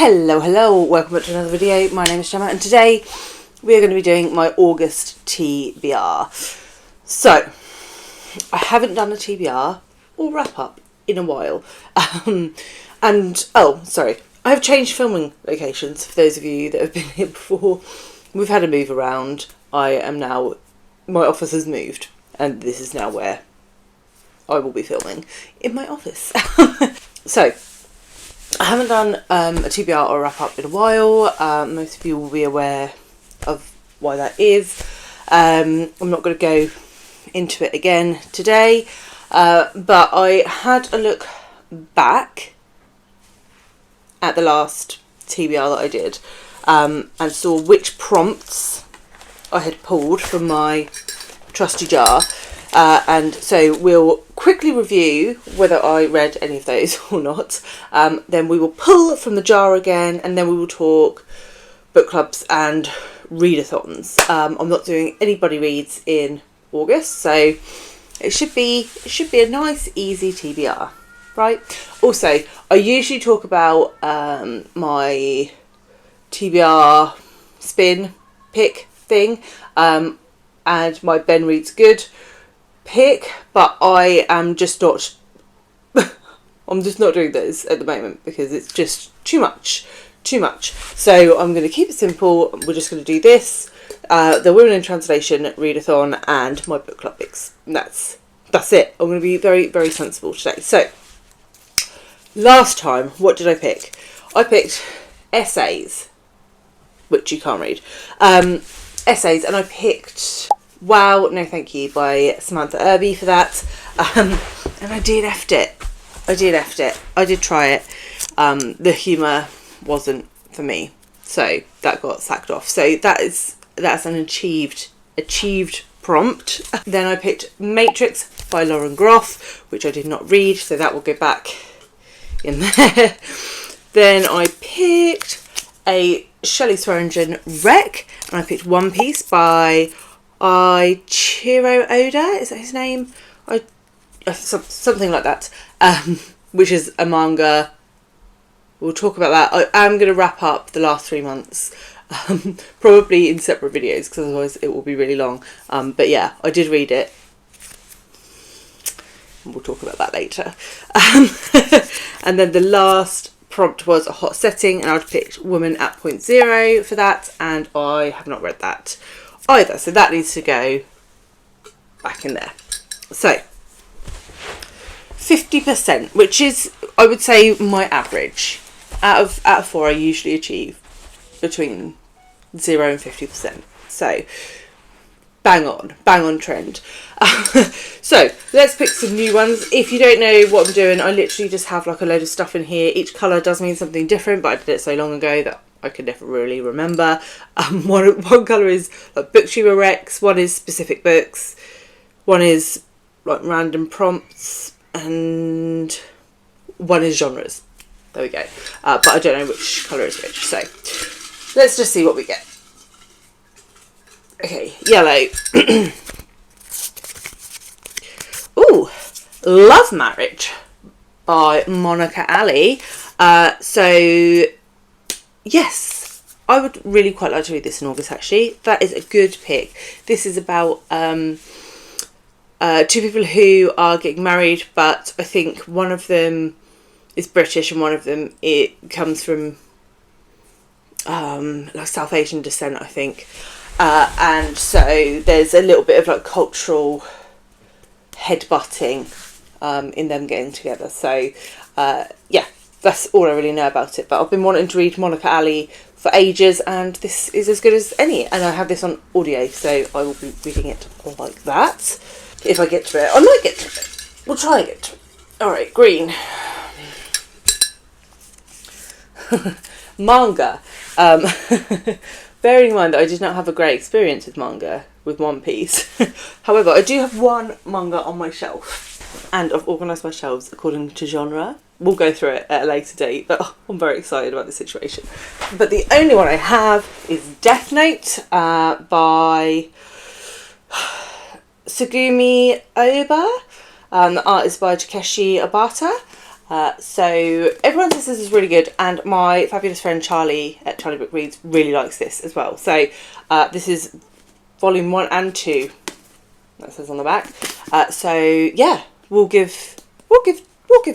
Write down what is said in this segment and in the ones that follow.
Hello, welcome back to another video. My name is Gemma and today we are going to be doing my August TBR. So, I haven't done a TBR or wrap up in a while. I have changed filming locations for those of you that have been here before. We've had a move around. My office has moved and this is now where I will be filming, in my office. So, I haven't done a TBR or a wrap up in a while. Most of you will be aware of why that is. I'm not going to go into it again today, but I had a look back at the last TBR that I did and saw which prompts I had pulled from my trusty jar. And so we'll quickly review whether I read any of those or not. Then we will pull from the jar again, and then we will talk book clubs and readathons. I'm not doing anybody reads in August, so it should be a nice, easy TBR, right? Also, I usually talk about my TBR spin pick thing, and my Ben Reads Good pick, but I am just not I'm just not doing those at the moment because it's just too much. So I'm going to keep it simple. We're just going to do this, the Women in Translation readathon and my book club picks. That's it. I'm going to be very, very sensible today. So last time, what did I pick? I picked essays, which you can't read. Essays, and I picked Wow, No Thank You by Samantha Irby for that. And I DNF'd it. I did try it. The humour wasn't for me. So that got sacked off. So that's an achieved prompt. Then I picked Matrix by Lauren Groff, which I did not read, so that will go back in there. Then I picked a Shelley Swearingen Wreck, and I picked One Piece by Eiichiro Oda, is that his name? Something like that, which is a manga. We'll talk about that. I am going to wrap up the last 3 months, probably in separate videos, because otherwise it will be really long. But yeah, I did read it. We'll talk about that later. And then the last prompt was A Hot Setting, and I'd picked Woman at Point Zero for that, and I have not read that either, so that needs to go back in there. So 50%, which is, I would say, my average. Out of 4, I usually achieve between 0 and 50%. So bang on trend. So let's pick some new ones. If you don't know what I'm doing, I literally just have like a load of stuff in here. Each colour does mean something different, but I did it so long ago that I can never really remember. One colour is like Booktuber Rex, one is specific books, one is like random prompts, and one is genres. There we go. But I don't know which colour is which, so let's just see what we get. Okay, yellow. Ooh, Love Marriage by Monica Ali. So yes, I would really quite like to read this in August, actually. That is a good pick. This is about two people who are getting married, but I think one of them is British and one of them, it comes from like South Asian descent, I think. And so there's a little bit of like cultural headbutting in them getting together. So yeah, that's all I really know about it. But I've been wanting to read Monica Ali for ages, and this is as good as any. And I have this on audio, so I will be reading it like that. If I get to it, I might get to it. We'll try and get to it. Alright, green. Manga. Bearing in mind that I did not have a great experience with manga with One Piece. However, I do have one manga on my shelf, and I've organised my shelves according to genre. We'll go through it at a later date, but I'm very excited about the situation. But the only one I have is Death Note by Tsugumi Ohba. The art is by Takeshi Obata. So everyone says this is really good, and my fabulous friend Charlie at Charlie Book Reads really likes this as well. So this is volume 1 and 2. That says on the back. So yeah, we'll give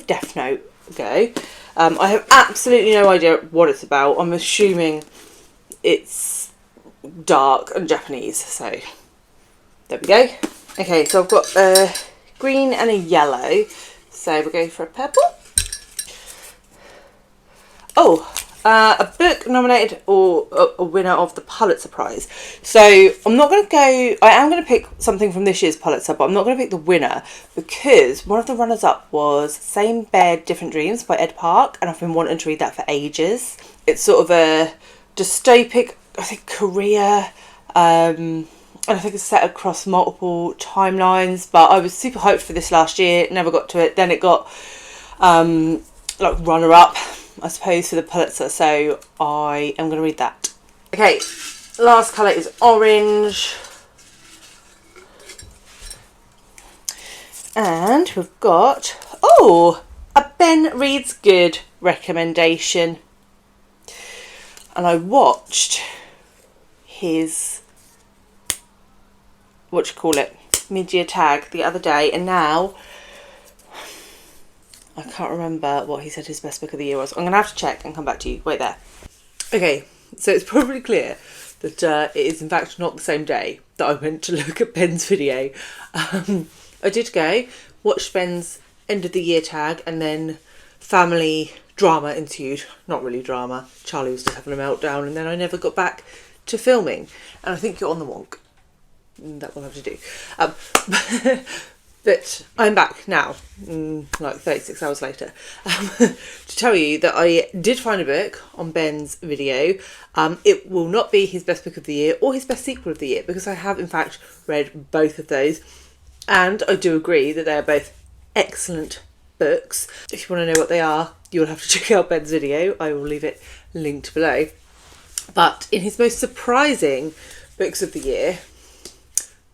Death Note a go. I have absolutely no idea what it's about. I'm assuming it's dark and Japanese. So there we go. Okay, so I've got a green and a yellow. So we'll go for a purple. Oh, a book nominated or a winner of the Pulitzer Prize. So I'm not going to go... I am going to pick something from this year's Pulitzer, but I'm not going to pick the winner because one of the runners-up was Same Bed, Different Dreams by Ed Park, and I've been wanting to read that for ages. It's sort of a dystopic, I think, career... and I think it's set across multiple timelines, but I was super hyped for this last year, never got to it. Then it got like runner-up, I suppose, for the Pulitzer, so I am going to read that. Okay, last colour is orange. And we've got, oh, a Ben Reads Good recommendation. And I watched his... mid-year tag the other day, and now I can't remember what he said his best book of the year was. I'm going to have to check and come back to you. Wait there. Okay, so it's probably clear that it is in fact not the same day that I went to look at Ben's video. I did go, watch Ben's end of the year tag, and then family drama ensued. Not really drama. Charlie was just having a meltdown, and then I never got back to filming. And I think you're on the wonk. That we'll have to do. But I'm back now, like 36 hours later, to tell you that I did find a book on Ben's video. It will not be his best book of the year or his best sequel of the year, because I have in fact read both of those, and I do agree that they are both excellent books. If you want to know what they are, you'll have to check out Ben's video. I will leave it linked below. But in his most surprising books of the year,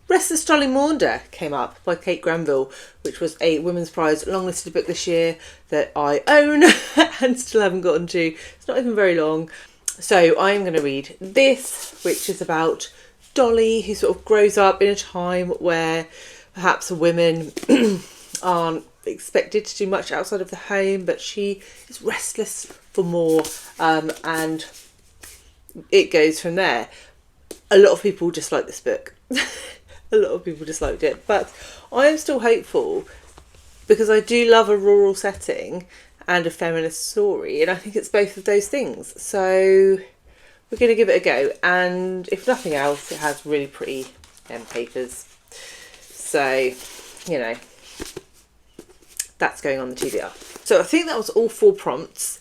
Restless Maunder came up by Kate Grenville, which was a Women's Prize longlisted book this year that I own and still haven't gotten to. It's not even very long. So I'm going to read this, which is about Dolly, who sort of grows up in a time where perhaps women aren't expected to do much outside of the home, but she is restless for more, and it goes from there. A lot of people dislike this book. A lot of people disliked it, but I am still hopeful because I do love a rural setting and a feminist story, and I think it's both of those things. So we're going to give it a go, and if nothing else, it has really pretty papers. So, you know, that's going on the TBR. So I think that was all 4 prompts.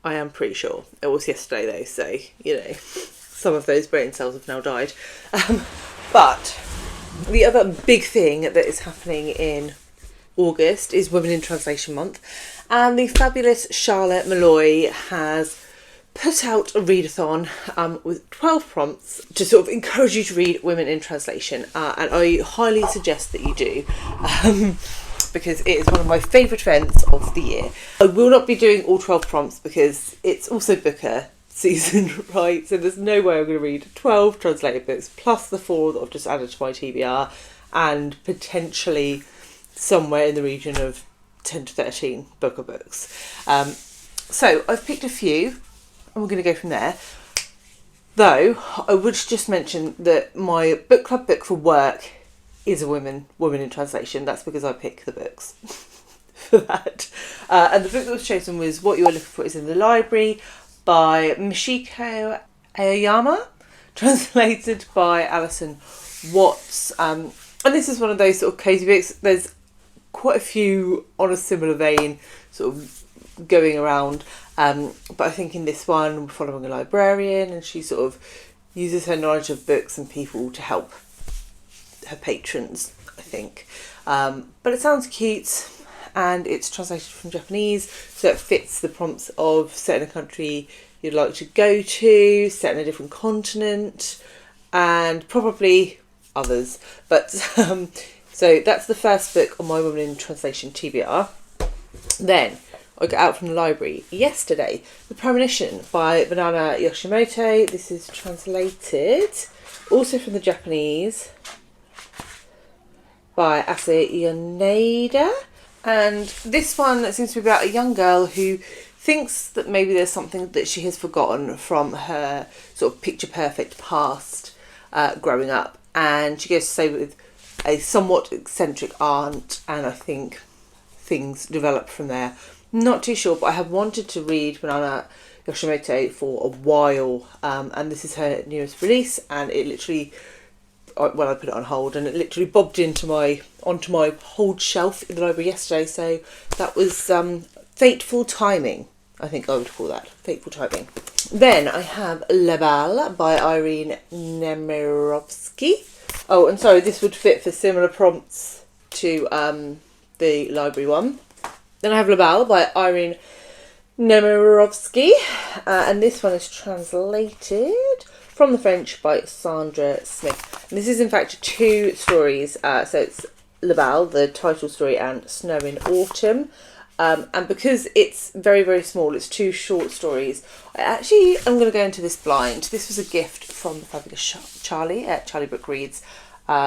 I am pretty sure. It was yesterday though, so, you know, some of those brain cells have now died. But the other big thing that is happening in August is Women in Translation Month, and the fabulous Charlotte Malloy has put out a readathon with 12 prompts to sort of encourage you to read Women in Translation, and I highly suggest that you do, because it is one of my favourite events of the year. I will not be doing all 12 prompts because it's also Booker season, right? So there's no way I'm going to read 12 translated books plus the 4 that I've just added to my TBR, and potentially somewhere in the region of 10 to 13 Booker books. So I've picked a few, and we're going to go from there. Though I would just mention that my book club book for work is a woman in translation. That's because I pick the books for that. And the book that was chosen was What You Are Looking For Is in the Library by Michiko Aoyama, translated by Alison Watts. And this is one of those sort of cosy books. There's quite a few on a similar vein sort of going around. But I think in this one, we're following a librarian, and she sort of uses her knowledge of books and people to help her patrons, I think. But it sounds cute, and it's translated from Japanese, so it fits the prompts of set in a country you'd like to go to, set in a different continent, and probably others. But So that's the first book on my Woman in Translation TBR. Then I got out from the library yesterday, The Premonition by Banana Yoshimoto. This is translated, also from the Japanese, by Yoneda. And this one seems to be about a young girl who thinks that maybe there's something that she has forgotten from her sort of picture perfect past growing up. And she goes to stay with a somewhat eccentric aunt, and I think things develop from there. Not too sure, but I have wanted to read Banana Yoshimoto for a while, and this is her newest release, and it literally, well, I put it on hold, and it literally bobbed onto my hold shelf in the library yesterday, so that was fateful timing, I think I would call that, fateful timing. Then I have Le Bal by Irene Nemirovsky. Oh, and sorry, this would fit for similar prompts to the library one. Then I have Le Bal by Irene Nemirovsky, and this one is translated from the French by Sandra Smith. And this is in fact 2 stories, so it's Le Bal, the title story, and Snow in Autumn. And because it's very, very small, it's 2 short stories, I actually am going to go into this blind. This was a gift from the fabulous Charlie at Charlie Book Reads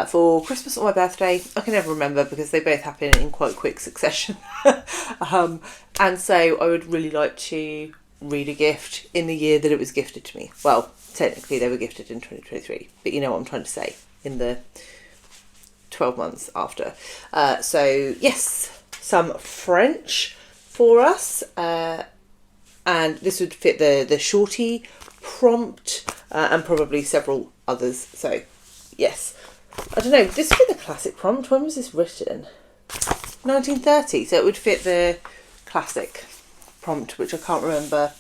for Christmas or my birthday. I can never remember because they both happen in quite quick succession. And so I would really like to read a gift in the year that it was gifted to me. Well, technically they were gifted in 2023, but you know what I'm trying to say, in the 12 months after. So yes, some French for us, and this would fit the shorty prompt, and probably several others. So yes, I don't know, this would be the classic prompt. When was this written? 1930, so it would fit the classic prompt, which I can't remember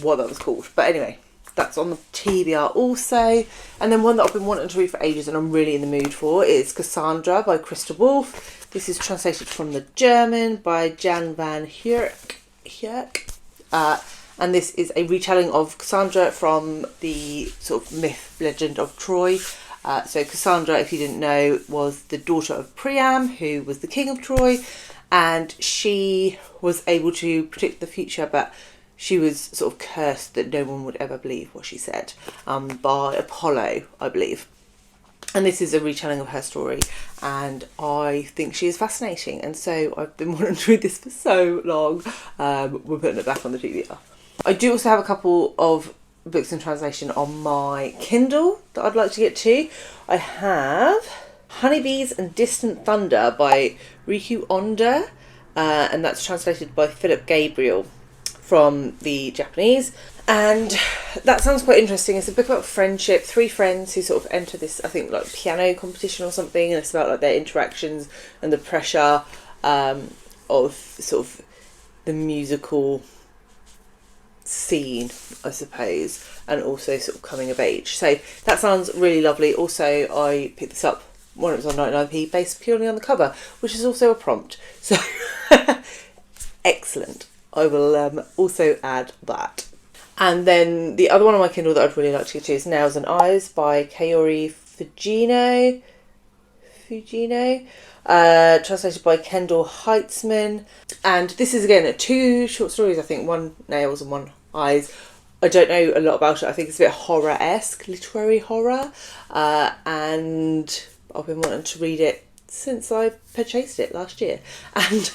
what that was called, but anyway, that's on the TBR also. And then one that I've been wanting to read for ages and I'm really in the mood for is Cassandra by Krista Wolf. This is translated from the German by Jan van Hurk. And this is a retelling of Cassandra from the sort of myth, legend of Troy. So Cassandra, if you didn't know, was the daughter of Priam, who was the king of Troy, and she was able to predict the future, but she was sort of cursed that no one would ever believe what she said, by Apollo, I believe. And this is a retelling of her story, and I think she is fascinating, and so I've been wanting to read this for so long. We're putting it back on the TBR. I do also have a couple of books in translation on my Kindle that I'd like to get to. I have Honeybees and Distant Thunder by Riku Onda, and that's translated by Philip Gabriel from the Japanese. And that sounds quite interesting. It's a book about friendship, 3 friends who sort of enter this, I think, like piano competition or something, and it's about like their interactions and the pressure of sort of the musical scene, I suppose, and also sort of coming of age. So that sounds really lovely. Also, I picked this up when it was on 99p, based purely on the cover, which is also a prompt. So excellent. I will also add that. And then the other one on my Kindle that I'd really like to get to is Nails and Eyes by Kaori Fujino, translated by Kendall Heitzman. And this is, again, 2 short stories, I think, 1 Nails and 1 Eyes. I don't know a lot about it. I think it's a bit horror-esque, literary horror. And I've been wanting to read it since I purchased it last year. And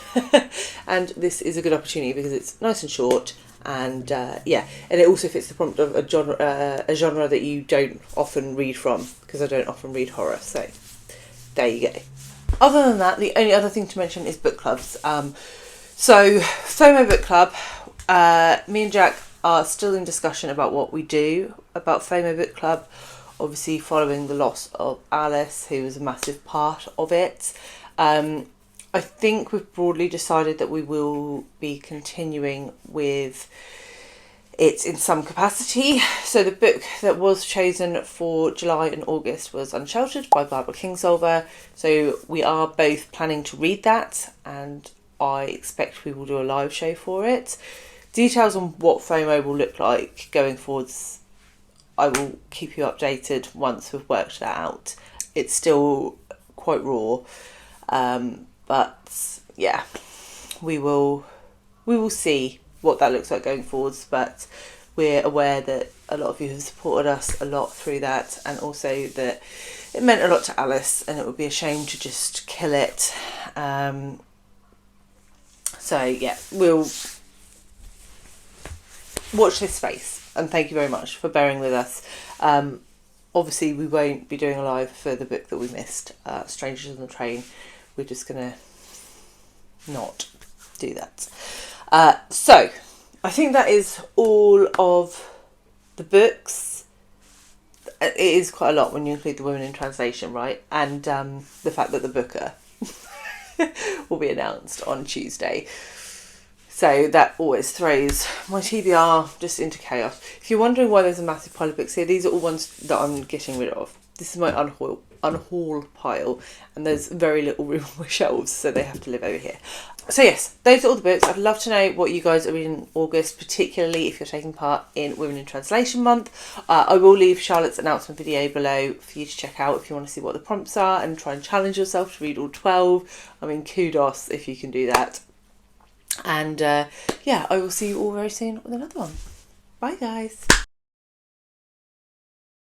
and this is a good opportunity because it's nice and short. And yeah, and it also fits the prompt of a genre that you don't often read from, because I don't often read horror. So there you go. Other than that, the only other thing to mention is book clubs. So FOMO Book Club, me and Jack are still in discussion about what we do about FOMO Book Club, obviously following the loss of Alice, who was a massive part of it. I think we've broadly decided that we will be continuing with it in some capacity. So the book that was chosen for July and August was Unsheltered by Barbara Kingsolver. So we are both planning to read that, and I expect we will do a live show for it. Details on what FOMO will look like going forwards, I will keep you updated once we've worked that out. It's still quite raw. But yeah, we will see what that looks like going forwards, but we're aware that a lot of you have supported us a lot through that, and also that it meant a lot to Alice and it would be a shame to just kill it. So yeah, we'll watch this space, and thank you very much for bearing with us. Obviously we won't be doing a live for the book that we missed, Strangers on the Train. We're just gonna not do that. So I think that is all of the books. It is quite a lot when you include the women in translation, right? And the fact that the booker will be announced on Tuesday. So that always throws my TBR just into chaos. If you're wondering why there's a massive pile of books here, these are all ones that I'm getting rid of. This is my unhaul pile, and there's very little room on my shelves, so they have to live over here. So yes, those are all the books. I'd love to know what you guys are reading in August, particularly if you're taking part in Women in Translation Month. I will leave Charlotte's announcement video below for you to check out if you want to see what the prompts are and try and challenge yourself to read all 12. I mean, kudos if you can do that. And yeah, I will see you all very soon with another one. Bye guys.